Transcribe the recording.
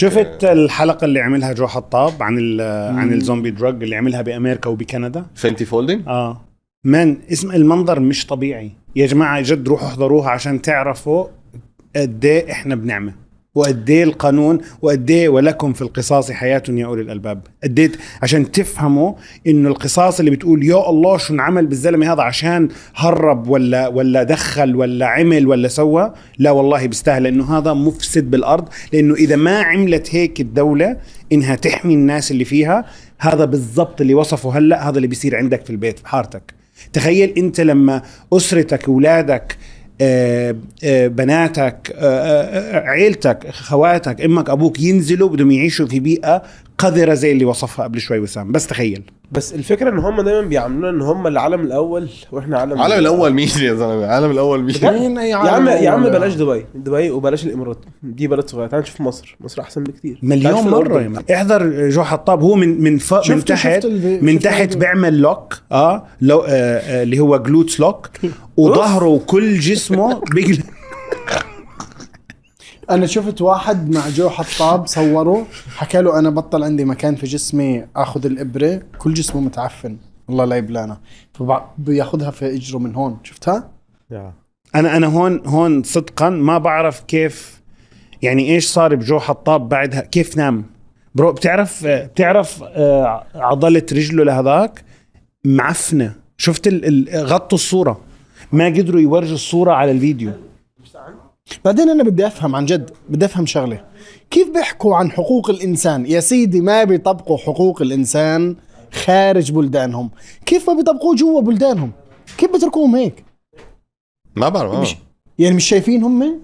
شفت الحلقة اللي عملها جو حطاب عن الزومبي دراج اللي عملها بأمريكا وبكندا؟ فنتي فولدين. من اسم المنظر مش طبيعي يا جماعة، جد روحوا احضروها عشان تعرفوا قديه احنا بنعمة وقديه القانون وقديه ولكم في القصاص حياة يا أولي الألباب. قديه عشان تفهموا إنه القصاص اللي بتقول يا الله شو نعمل بالزلمة هذا عشان هرب ولا دخل ولا عمل ولا سوى، لا والله بيستاهل، لأنه هذا مفسد بالأرض. لأنه إذا ما عملت هيك الدولة إنها تحمي الناس اللي فيها، هذا بالضبط اللي وصفه هلأ، هذا اللي بيصير عندك في البيت في حارتك. تخيل أنت لما أسرتك أولادك بناتك عيلتك خواتك امك ابوك ينزلوا بدهم يعيشوا في بيئة قذرة زي اللي وصفها قبل شوي وسام. بس تخيل. بس الفكرة ان هم دايما بيعملونا ان هم العالم الاول واحنا عالم الاول. مين يا زلمه العالم الاول؟ مين يا عم بلاش دبي وبلاش الامارات، دي بلد صغيره. تعال نشوف مصر احسن بكتير مليون مرة. احضر جو حطاب، هو من تحت بيعمل لوك اللي هو جلوتس لوك وظهره وكل جسمه بيقل. أنا شفت واحد مع جو حطاب صوره، حكى له أنا بطل عندي مكان في جسمي أخذ الإبرة، كل جسمه متعفن الله لا يبلانا، فبياخدها في إجره من هون. شفتها؟ أنا هون صدقا ما بعرف كيف يعني إيش صار بجو حطاب بعدها، كيف نام برو. بتعرف عضلة رجله لهذاك معفنة. شفت غطوا الصورة، ما قدروا يورجوا الصورة على الفيديو. بعدين أنا بدي أفهم عن جد، بدي أفهم شغلة، كيف بيحكوا عن حقوق الإنسان يا سيدي ما بيطبقوا حقوق الإنسان خارج بلدانهم، كيف ما بيطبقوا جوا بلدانهم؟ كيف بتركوهم هيك؟ ما بعرف يعني مش شايفين هم